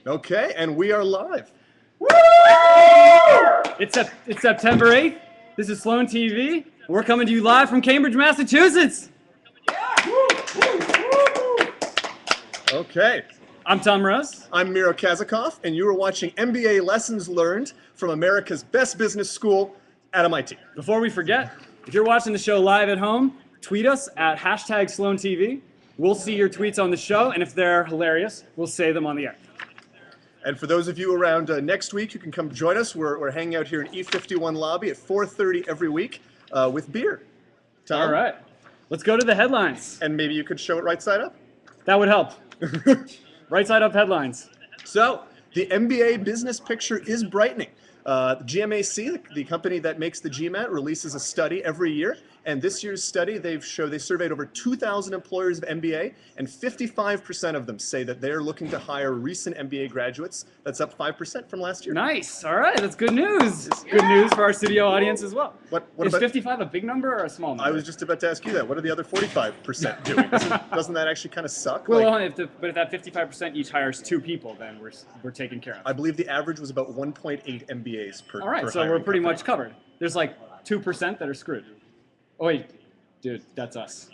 Okay, and we are live. Woo! It's September 8th. This is SloanTV. We're coming to you live from Cambridge, Massachusetts. Okay. I'm Tom Rose. I'm Miro Kazakov, and you are watching MBA Lessons Learned from America's best business school at MIT. Before we forget, if you're watching the show live at home, tweet us at #SloanTV. We'll see your tweets on the show, and if they're hilarious, we'll say them on the air. And for those of you around next week, you can come join us. We're hanging out here in E51 lobby at 4:30 every week with beer. Tom? All right. Let's go to the headlines. And maybe you could show it right side up? That would help. Right side up headlines. So, the MBA business picture is brightening. The GMAC, the company that makes the GMAT, releases a study every year. And this year's study, they surveyed over 2,000 employers of MBA, and 55% of them say that they're looking to hire recent MBA graduates. That's up 5% from last year. Nice. All right. That's good news. Good news for our studio audience as well. What is about 55 a big number or a small number? I was just about to ask you that. What are the other 45% doing? Doesn't that actually kind of suck? Well, but if that 55% each hires 2 people, then we're taken care of. I believe the average was about 1.8 MBAs per. All right, so we're pretty much covered. There's like 2% that are screwed. Oh wait, dude, that's us.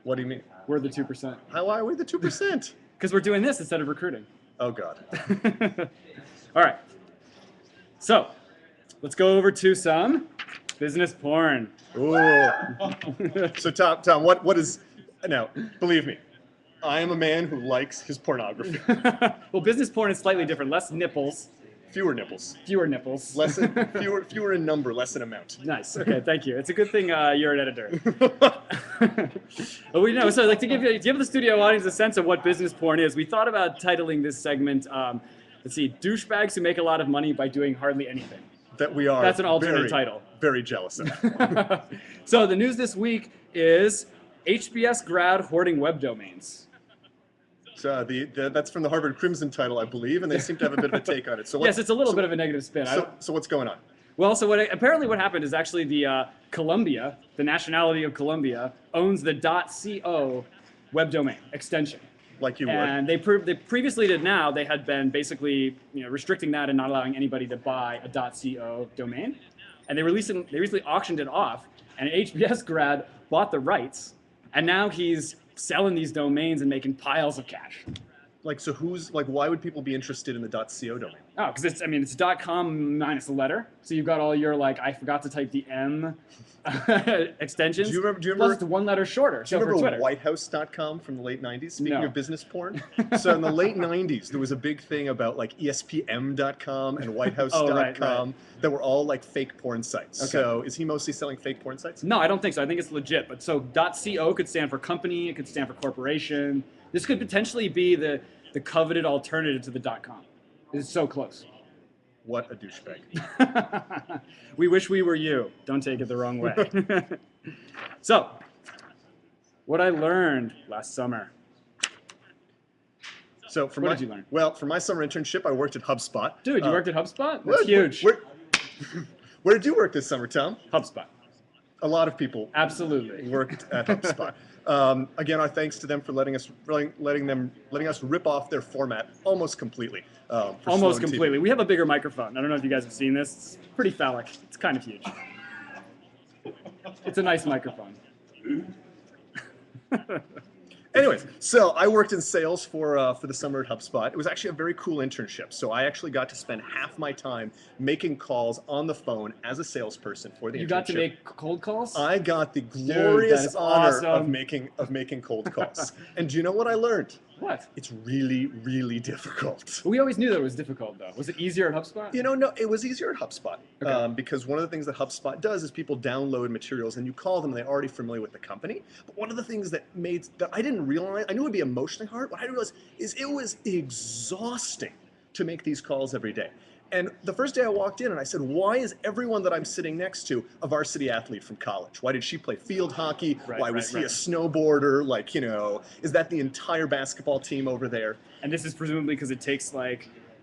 What do you mean? We're the 2%. How are we the 2%? Because we're doing this instead of recruiting. Oh God. All right. So, let's go over to some business porn. Ooh. So Tom, what is? Now, believe me, I am a man who likes his pornography. Well, business porn is slightly different. Less nipples. Fewer nipples. Fewer nipples. Fewer in number, less in amount. Nice. Okay, thank you. It's a good thing you're an editor. Well, we know. So, I'd like to give the studio audience a sense of what business porn is. We thought about titling this segment, let's see, douchebags who make a lot of money by doing hardly anything. That we are. That's an alternate title. Very jealous of. So the news this week is HBS grad hoarding web domains. So that's from the Harvard Crimson title, I believe, and they seem to have a bit of a take on it. So yes, it's a little bit of a negative spin. So what's going on? Well, so apparently what happened is actually the Columbia, the nationality of Columbia, owns the .co web domain extension. Like you would. And they previously did now, they had been basically restricting that and not allowing anybody to buy a .co domain. And they recently auctioned it off, and an HBS grad bought the rights, and now he's selling these domains and making piles of cash. So why would people be interested in the .co domain? Oh, because it's .com minus a letter. So you've got all your I forgot to type the M extensions. Do you remember? Plus it's one letter shorter. Do you remember WhiteHouse.com from the late 90s? Speaking of business porn. So in the late 90s, there was a big thing about ESPM.com and WhiteHouse.com that were all fake porn sites. Okay. So is he mostly selling fake porn sites? No, I don't think so. I think it's legit. But so .co could stand for company. It could stand for corporation. This could potentially be the coveted alternative to the .com. It's so close. What a douchebag. We wish we were you. Don't take it the wrong way. So, what I learned last summer. So what did you learn? Well, for my summer internship, I worked at HubSpot. Dude, you worked at HubSpot? That's huge. Where did you work this summer, Tom? HubSpot. A lot of people absolutely worked at HubSpot. Again, our thanks to them for letting us rip off their format almost completely. Almost completely. We have a bigger microphone. I don't know if you guys have seen this. It's pretty phallic. It's kind of huge. It's a nice microphone. Anyways, so I worked in sales for the summer at HubSpot. It was actually a very cool internship. So I actually got to spend half my time making calls on the phone as a salesperson for the internship. You got to make cold calls? I got the glorious honor of making cold calls. And do you know what I learned? What? It's really, really difficult. We always knew that it was difficult, though. Was it easier at HubSpot? No, it was easier at HubSpot. Okay. Because one of the things that HubSpot does is people download materials and you call them and they're already familiar with the company. But one of the things that I didn't realize, I knew it would be emotionally hard, but I didn't realize is it was exhausting to make these calls every day. And the first day I walked in and I said, why is everyone that I'm sitting next to a varsity athlete from college? Why did she play field hockey? Why was he a snowboarder? Is that the entire basketball team over there? And this is presumably because it takes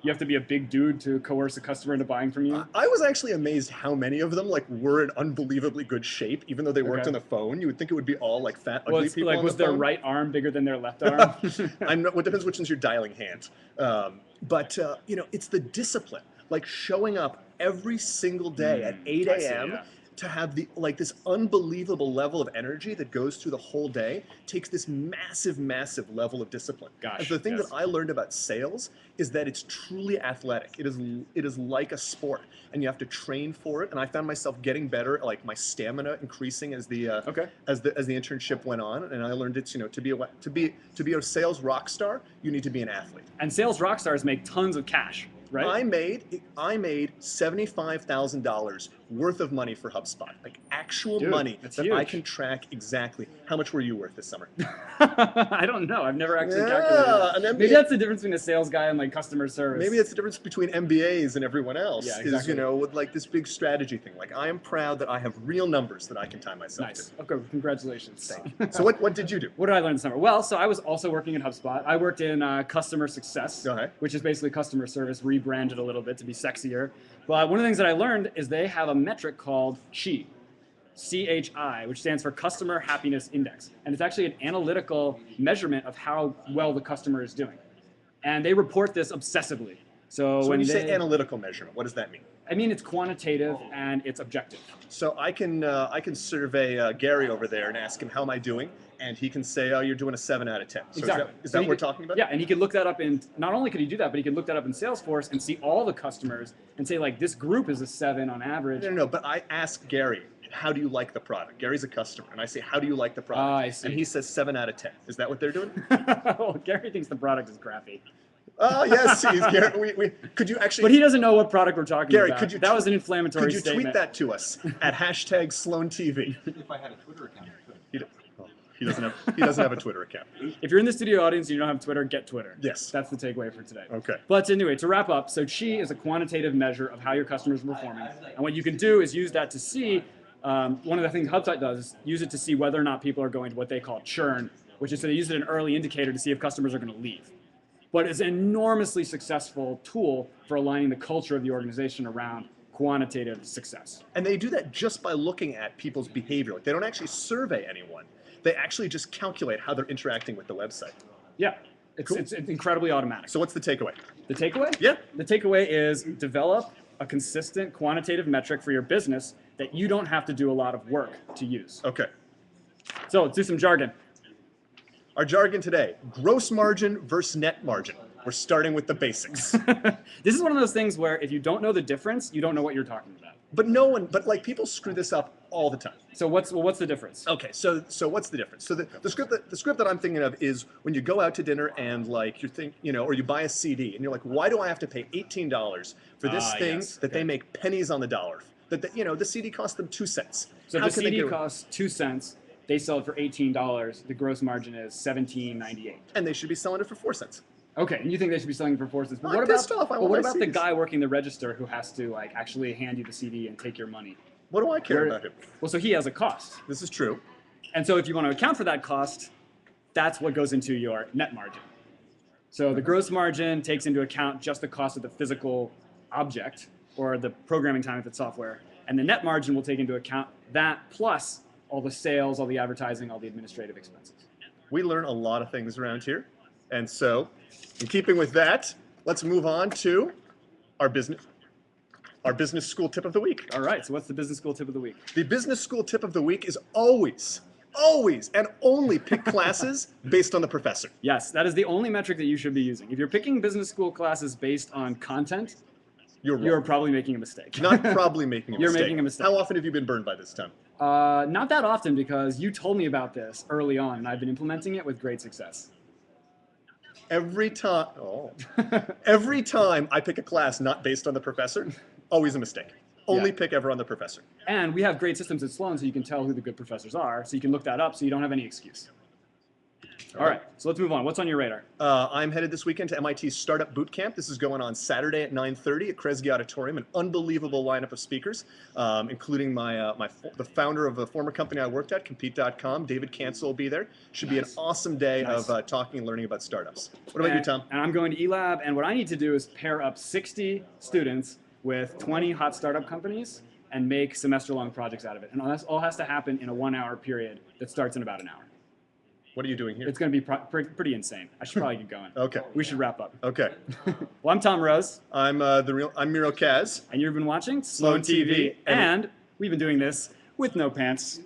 you have to be a big dude to coerce a customer into buying from you? I was actually amazed how many of them like were in unbelievably good shape, even though they worked on the phone. You would think it would be all like fat, ugly people Like, on was the their phone. right arm bigger than their left arm? What depends which one's your dialing hand. You know, it's the discipline, like showing up every single day at 8 I see, a.m. yeah. to have this unbelievable level of energy that goes through the whole day takes this massive level of discipline. Gosh, and the thing yes. that I learned about sales is that it's truly athletic. It is like a sport, and you have to train for it. And I found myself getting better, like my stamina increasing as the as the internship went on. And I learned it's, you know, to be a sales rock star, you need to be an athlete. And sales rock stars make tons of cash, right? I made $75,000 worth of money for HubSpot, like actual money that huge. I can track exactly. How much were you worth this summer? I don't know. I've never actually calculated it. Maybe that's the difference between a sales guy and like customer service. Maybe it's the difference between MBAs and everyone else. Yeah, exactly. Is, you know, with like this big strategy thing. Like I am proud that I have real numbers that I can tie myself Nice. to. Okay, congratulations. So what did you do? What did I learn this summer? Well, so I was also working at HubSpot. I worked in customer success, which is basically customer service rebranded a little bit to be sexier. But one of the things that I learned is they have a metric called CHI, CHI, which stands for Customer Happiness Index. And it's actually an analytical measurement of how well the customer is doing. And they report this obsessively. So when you say analytical measurement, what does that mean? I mean, it's quantitative and it's objective. So I can survey Gary over there and ask him, how am I doing? And he can say, oh, you're doing a 7 out of 10. So Exactly. Is that what we're talking about? Yeah, and he could look that up in, not only could he do that, but he could look that up in Salesforce and see all the customers and say, like, this group is a 7 on average. No, but I ask Gary, how do you like the product? Gary's a customer, and I say, how do you like the product? I see. And he says 7 out of 10. Is that what they're doing? Well, Gary thinks the product is crappy. Oh, yes, Gary. Could you actually... But he doesn't know what product we're talking Gary, about. Could you that was an inflammatory statement. statement. Could you tweet that to us at hashtag SloanTV? If I had a Twitter account, I could. He doesn't have a Twitter account. If you're in the studio audience and you don't have Twitter, get Twitter. Yes. That's the takeaway for today. Okay. But anyway, to wrap up, so CHI is a quantitative measure of how your customers are performing. And what you can do is use that to see, one of the things HubSpot does is use it to see whether or not people are going to what they call churn, which is that they use it as an early indicator to see if customers are going to leave. But it's an enormously successful tool for aligning the culture of the organization around quantitative success. And they do that just by looking at people's behavior. Like they don't actually survey anyone. They actually just calculate how they're interacting with the website. Yeah, it's incredibly automatic. So what's the takeaway? The takeaway? Yeah. The takeaway is develop a consistent quantitative metric for your business that you don't have to do a lot of work to use. Okay. So let's do some jargon. Our jargon today, gross margin versus net margin. We're starting with the basics. This is one of those things where if you don't know the difference, you don't know what you're talking about. But like people screw this up all the time. So what's the difference? Okay, so what's the difference? So the script that I'm thinking of is when you go out to dinner and like or you buy a CD and you're like, why do I have to pay $18 for this thing that they make pennies on the dollar? The CD costs them 2 cents. So if the CD costs 2 cents, they sell it for $18. The gross margin is $17.98. And they should be selling it for 4 cents. Okay, and you think they should be selling it for 4 cents? But I'm pissed off. what about the guy working the register who has to like actually hand you the CD and take your money? What do I care about him? Well, so he has a cost. This is true. And so if you want to account for that cost, that's what goes into your net margin. So the gross margin takes into account just the cost of the physical object or the programming time of the software. And the net margin will take into account that plus all the sales, all the advertising, all the administrative expenses. We learn a lot of things around here. And so, in keeping with that, let's move on to our business school tip of the week. All right, so what's the business school tip of the week? The business school tip of the week is always and only pick classes based on the professor. Yes, that is the only metric that you should be using. If you're picking business school classes based on content, you're probably making a mistake. Not probably making a mistake. You're making a mistake. How often have you been burned by this, Tom? Not that often, because you told me about this early on, and I've been implementing it with great success. Every time I pick a class not based on the professor, always a mistake. Only pick ever on the professor. And we have great systems at Sloan, so you can tell who the good professors are, so you can look that up so you don't have any excuse. All right, so let's move on. What's on your radar? I'm headed this weekend to MIT's Startup Bootcamp. This is going on Saturday at 9:30 at Kresge Auditorium. An unbelievable lineup of speakers, including the founder of a former company I worked at, Compete.com. David Cancel will be there. Should be an awesome day of talking and learning about startups. What about you, Tom? And I'm going to eLab, and what I need to do is pair up 60 students with 20 hot startup companies and make semester-long projects out of it. And that all has to happen in a 1-hour period that starts in about an hour. What are you doing here? It's going to be pretty insane. I should probably get going. Okay. We should wrap up. Okay. Well, I'm Tom Rose. I'm Miro Kaz. And you've been watching SloanTV. And we've been doing this with no pants.